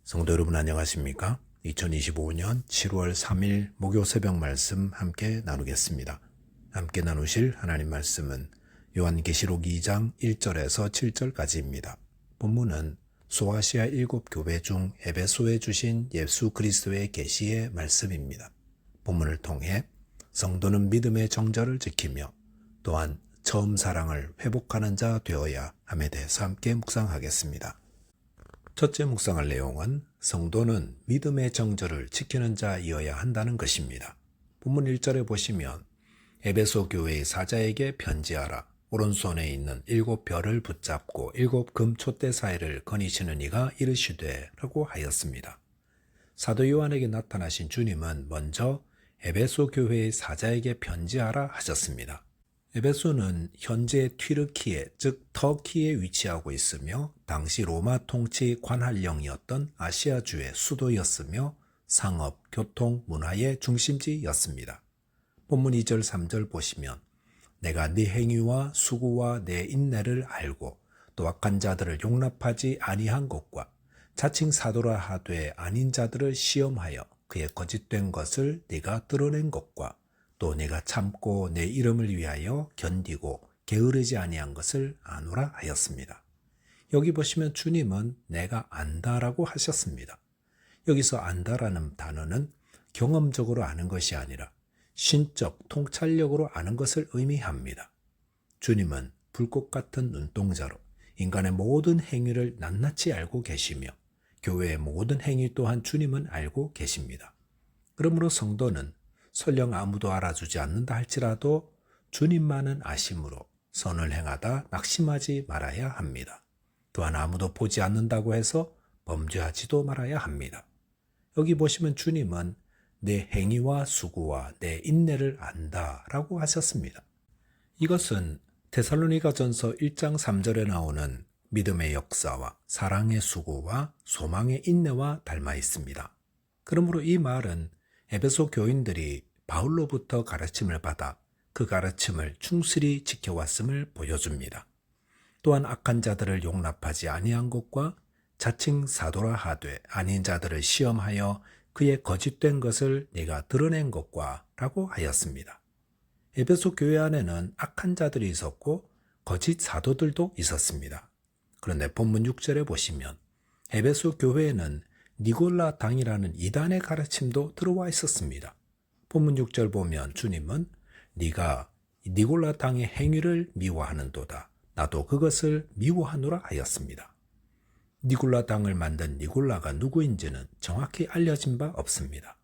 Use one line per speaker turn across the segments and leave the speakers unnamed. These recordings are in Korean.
성도 여러분 안녕하십니까? 2025년 7월 3일 목요 새벽 말씀 함께 나누겠습니다. 함께 나누실 하나님 말씀은 요한계시록 2장 1절에서 7절까지입니다. 본문은 소아시아 7교회 중 에베소에 주신 예수 그리스도의 계시의 말씀입니다. 본문을 통해 성도는 믿음의 정절을 지키며 또한 처음 사랑을 회복하는 자 되어야 함에 대해서 함께 묵상하겠습니다. 첫째 묵상할 내용은 성도는 믿음의 정절을 지키는 자이어야 한다는 것입니다. 본문 1절에 보시면 에베소 교회의 사자에게 편지하라. 오른손에 있는 7별을 붙잡고 7금 촛대 사이를 거니시는 이가 이르시되 라고 하였습니다. 사도 요한에게 나타나신 주님은 먼저 에베소 교회의 사자에게 편지하라 하셨습니다. 에베소는 현재 튀르키예, 즉 터키에 위치하고 있으며 당시 로마 통치 관할령이었던 아시아주의 수도였으며 상업, 교통, 문화의 중심지였습니다. 본문 2절, 3절 보시면 내가 네 행위와 수고와 내 인내를 알고 또 악한 자들을 용납하지 아니한 것과 자칭 사도라 하되 아닌 자들을 시험하여 그의 거짓된 것을 네가 드러낸 것과 또 내가 참고 내 이름을 위하여 견디고 게으르지 아니한 것을 아노라 하였습니다. 여기 보시면 주님은 내가 안다라고 하셨습니다. 여기서 안다라는 단어는 경험적으로 아는 것이 아니라 신적, 통찰력으로 아는 것을 의미합니다. 주님은 불꽃 같은 눈동자로 인간의 모든 행위를 낱낱이 알고 계시며 교회의 모든 행위 또한 주님은 알고 계십니다. 그러므로 성도는 설령 아무도 알아주지 않는다 할지라도 주님만은 아심으로 선을 행하다 낙심하지 말아야 합니다. 또한 아무도 보지 않는다고 해서 범죄하지도 말아야 합니다. 여기 보시면 주님은 내 행위와 수고와 내 인내를 안다라고 하셨습니다. 이것은 데살로니가전서 1장 3절에 나오는 믿음의 역사와 사랑의 수고와 소망의 인내와 닮아 있습니다. 그러므로 이 말은 에베소 교인들이 바울로부터 가르침을 받아 그 가르침을 충실히 지켜왔음을 보여줍니다. 또한 악한 자들을 용납하지 아니한 것과 자칭 사도라 하되 아닌 자들을 시험하여 그의 거짓된 것을 네가 드러낸 것과 라고 하였습니다. 에베소 교회 안에는 악한 자들이 있었고 거짓 사도들도 있었습니다. 그런데 본문 6절에 보시면 에베소 교회에는 니골라 당이라는 이단의 가르침도 들어와 있었습니다. 본문 6절 보면 주님은 네가 니골라 당의 행위를 미워하는도다. 나도 그것을 미워하노라 하였습니다. 니골라 당을 만든 니골라가 누구인지는 정확히 알려진 바 없습니다.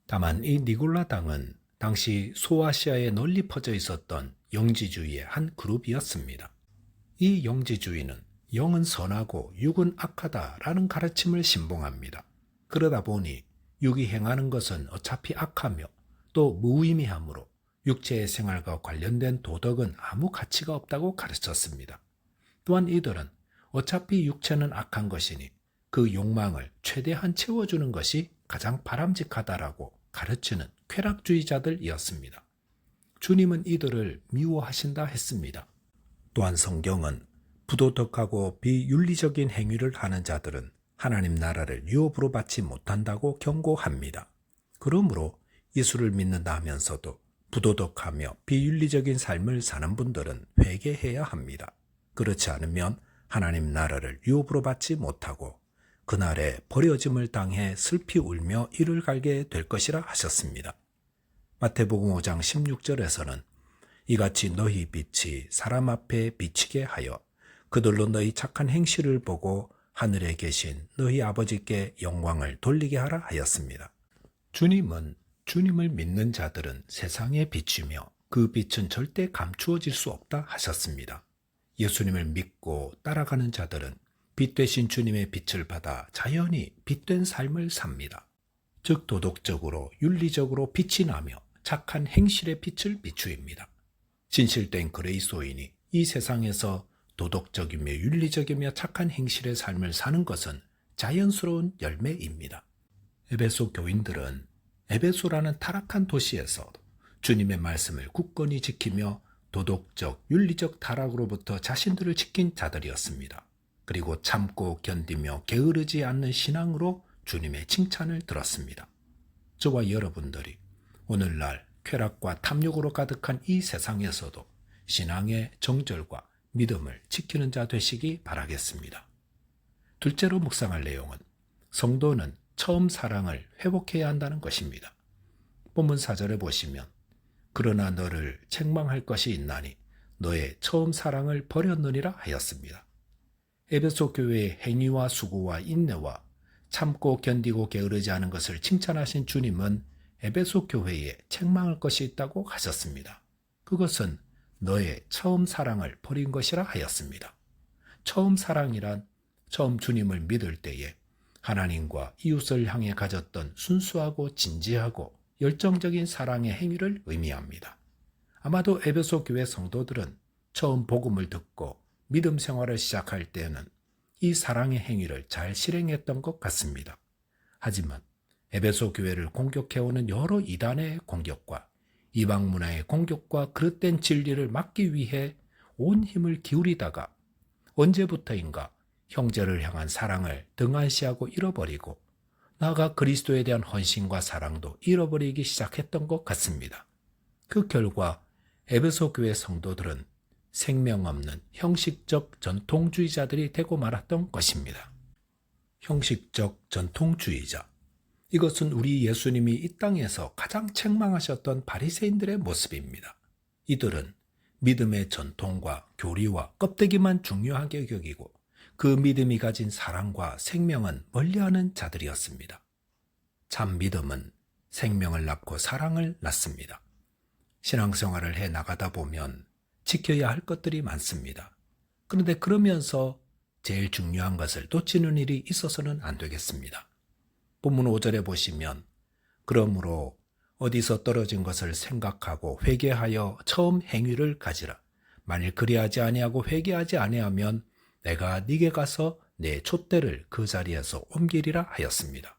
다만 이 니골라 당은 당시 소아시아에 널리 퍼져 있었던 영지주의의 한 그룹이었습니다. 이 영지주의는 영은 선하고 육은 악하다라는 가르침을 신봉합니다. 그러다 보니 육이 행하는 것은 어차피 악하며 또 무의미하므로 육체의 생활과 관련된 도덕은 아무 가치가 없다고 가르쳤습니다. 또한 이들은 어차피 육체는 악한 것이니 그 욕망을 최대한 채워주는 것이 가장 바람직하다라고 가르치는 쾌락주의자들이었습니다. 주님은 이들을 미워하신다 했습니다. 또한 성경은 부도덕하고 비윤리적인 행위를 하는 자들은 하나님 나라를 유업으로 받지 못한다고 경고합니다. 그러므로 예수를 믿는다 하면서도 부도덕하며 비윤리적인 삶을 사는 분들은 회개해야 합니다. 그렇지 않으면 하나님 나라를 유업으로 받지 못하고 그날에 버려짐을 당해 슬피 울며 이를 갈게 될 것이라 하셨습니다. 마태복음 5장 16절에서는 이같이 너희 빛이 사람 앞에 비치게 하여 그들로 너희 착한 행실을 보고 하늘에 계신 너희 아버지께 영광을 돌리게 하라 하였습니다. 주님은 주님을 믿는 자들은 세상의 빛이며 그 빛은 절대 감추어질 수 없다 하셨습니다. 예수님을 믿고 따라가는 자들은 빛 되신 주님의 빛을 받아 자연히 빛된 삶을 삽니다. 즉 도덕적으로 윤리적으로 빛이 나며 착한 행실의 빛을 비추입니다. 진실된 그레이소인이 이 세상에서 도덕적이며 윤리적이며 착한 행실의 삶을 사는 것은 자연스러운 열매입니다. 에베소 교인들은 에베소라는 타락한 도시에서 주님의 말씀을 굳건히 지키며 도덕적, 윤리적 타락으로부터 자신들을 지킨 자들이었습니다. 그리고 참고 견디며 게으르지 않는 신앙으로 주님의 칭찬을 들었습니다. 저와 여러분들이 오늘날 쾌락과 탐욕으로 가득한 이 세상에서도 신앙의 정절과 믿음을 지키는 자 되시기 바라겠습니다. 둘째로 묵상할 내용은 성도는 처음 사랑을 회복해야 한다는 것입니다. 본문 4절에 보시면 그러나 너를 책망할 것이 있나니 너의 처음 사랑을 버렸느니라 하였습니다. 에베소 교회의 행위와 수고와 인내와 참고 견디고 게으르지 않은 것을 칭찬하신 주님은 에베소 교회에 책망할 것이 있다고 하셨습니다. 그것은 너의 처음 사랑을 버린 것이라 하였습니다. 처음 사랑이란 처음 주님을 믿을 때에 하나님과 이웃을 향해 가졌던 순수하고 진지하고 열정적인 사랑의 행위를 의미합니다. 아마도 에베소 교회 성도들은 처음 복음을 듣고 믿음 생활을 시작할 때에는 이 사랑의 행위를 잘 실행했던 것 같습니다. 하지만 에베소 교회를 공격해오는 여러 이단의 공격과 이방 문화의 공격과 그릇된 진리를 막기 위해 온 힘을 기울이다가 언제부터인가 형제를 향한 사랑을 등한시하고 잃어버리고 나아가 그리스도에 대한 헌신과 사랑도 잃어버리기 시작했던 것 같습니다. 그 결과 에베소 교회 성도들은 생명 없는 형식적 전통주의자들이 되고 말았던 것입니다. 형식적 전통주의자. 이것은 우리 예수님이 이 땅에서 가장 책망하셨던 바리새인들의 모습입니다. 이들은 믿음의 전통과 교리와 껍데기만 중요하게 여기고 그 믿음이 가진 사랑과 생명은 멀리하는 자들이었습니다. 참 믿음은 생명을 낳고 사랑을 낳습니다. 신앙생활을 해 나가다 보면 지켜야 할 것들이 많습니다. 그런데 그러면서 제일 중요한 것을 놓치는 일이 있어서는 안 되겠습니다. 본문 5절에 보시면 그러므로 어디서 떨어진 것을 생각하고 회개하여 처음 행위를 가지라. 만일 그리하지 아니하고 회개하지 아니하면 내가 네게 가서 내 촛대를 그 자리에서 옮기리라 하였습니다.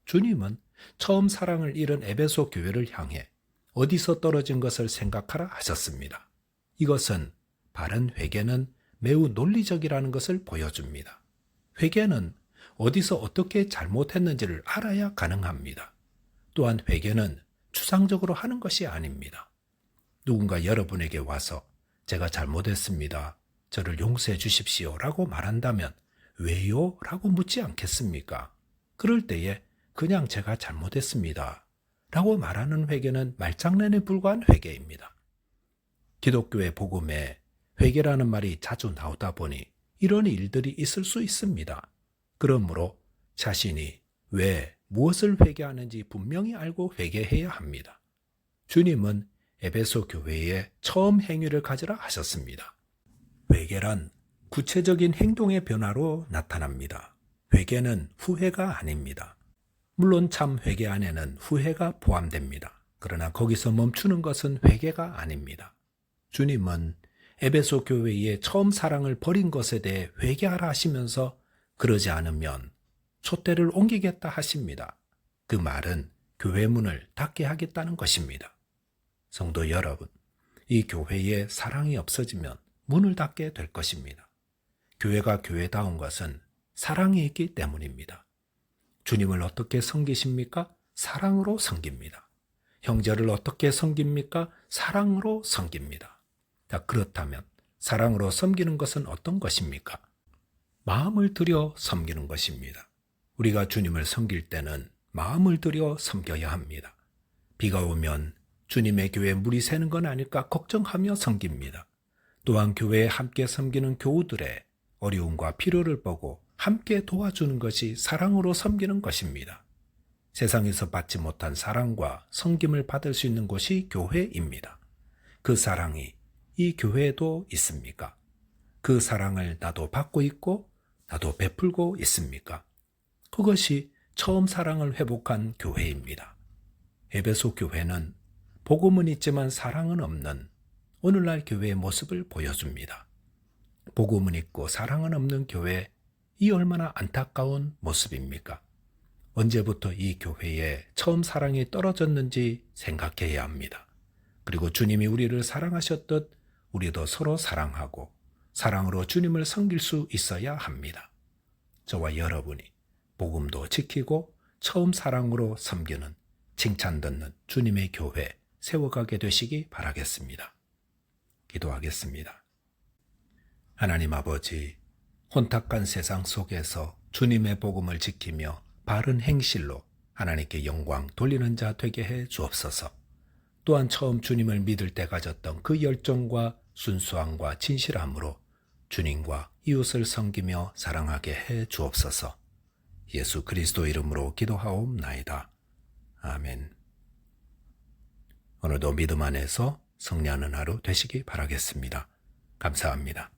주님은 처음 사랑을 잃은 에베소 교회를 향해 어디서 떨어진 것을 생각하라 하셨습니다. 이것은 바른 회개는 매우 논리적이라는 것을 보여줍니다. 회개는 어디서 어떻게 잘못했는지를 알아야 가능합니다. 또한 회개는 추상적으로 하는 것이 아닙니다. 누군가 여러분에게 와서 제가 잘못했습니다. 저를 용서해 주십시오 라고 말한다면 왜요? 라고 묻지 않겠습니까? 그럴 때에 그냥 제가 잘못했습니다 라고 말하는 회개는 말장난에 불과한 회개입니다. 기독교의 복음에 회개라는 말이 자주 나오다 보니 이런 일들이 있을 수 있습니다. 그러므로 자신이 왜 무엇을 회개하는지 분명히 알고 회개해야 합니다. 주님은 에베소 교회에 처음 행위를 가지라 하셨습니다. 회개란 구체적인 행동의 변화로 나타납니다. 회개는 후회가 아닙니다. 물론 참 회개 안에는 후회가 포함됩니다. 그러나 거기서 멈추는 것은 회개가 아닙니다. 주님은 에베소 교회의 처음 사랑을 버린 것에 대해 회개하라 하시면서 그러지 않으면 촛대를 옮기겠다 하십니다. 그 말은 교회 문을 닫게 하겠다는 것입니다. 성도 여러분, 이 교회에 사랑이 없어지면 문을 닫게 될 것입니다. 교회가 교회다운 것은 사랑이 있기 때문입니다. 주님을 어떻게 섬기십니까? 사랑으로 섬깁니다. 형제를 어떻게 섬깁니까? 사랑으로 섬깁니다. 자, 그렇다면 사랑으로 섬기는 것은 어떤 것입니까? 마음을 들여 섬기는 것입니다. 우리가 주님을 섬길 때는 마음을 들여 섬겨야 합니다. 비가 오면 주님의 교회에 물이 새는 건 아닐까 걱정하며 섬깁니다. 또한 교회에 함께 섬기는 교우들의 어려움과 필요를 보고 함께 도와주는 것이 사랑으로 섬기는 것입니다. 세상에서 받지 못한 사랑과 섬김을 받을 수 있는 곳이 교회입니다. 그 사랑이 이 교회에도 있습니까? 그 사랑을 나도 받고 있고 나도 베풀고 있습니까? 그것이 처음 사랑을 회복한 교회입니다. 에베소 교회는 복음은 있지만 사랑은 없는 오늘날 교회의 모습을 보여줍니다. 복음은 있고 사랑은 없는 교회, 이 얼마나 안타까운 모습입니까? 언제부터 이 교회에 처음 사랑이 떨어졌는지 생각해야 합니다. 그리고 주님이 우리를 사랑하셨듯 우리도 서로 사랑하고 사랑으로 주님을 섬길 수 있어야 합니다. 저와 여러분이 복음도 지키고 처음 사랑으로 섬기는, 칭찬 듣는 주님의 교회 세워가게 되시기 바라겠습니다. 기도하겠습니다. 하나님 아버지, 혼탁한 세상 속에서 주님의 복음을 지키며 바른 행실로 하나님께 영광 돌리는 자 되게 해 주옵소서. 또한 처음 주님을 믿을 때 가졌던 그 열정과 순수함과 진실함으로 주님과 이웃을 섬기며 사랑하게 해 주옵소서. 예수 그리스도 이름으로 기도하옵나이다. 아멘. 오늘도 믿음 안에서 승리하는 하루 되시기 바라겠습니다. 감사합니다.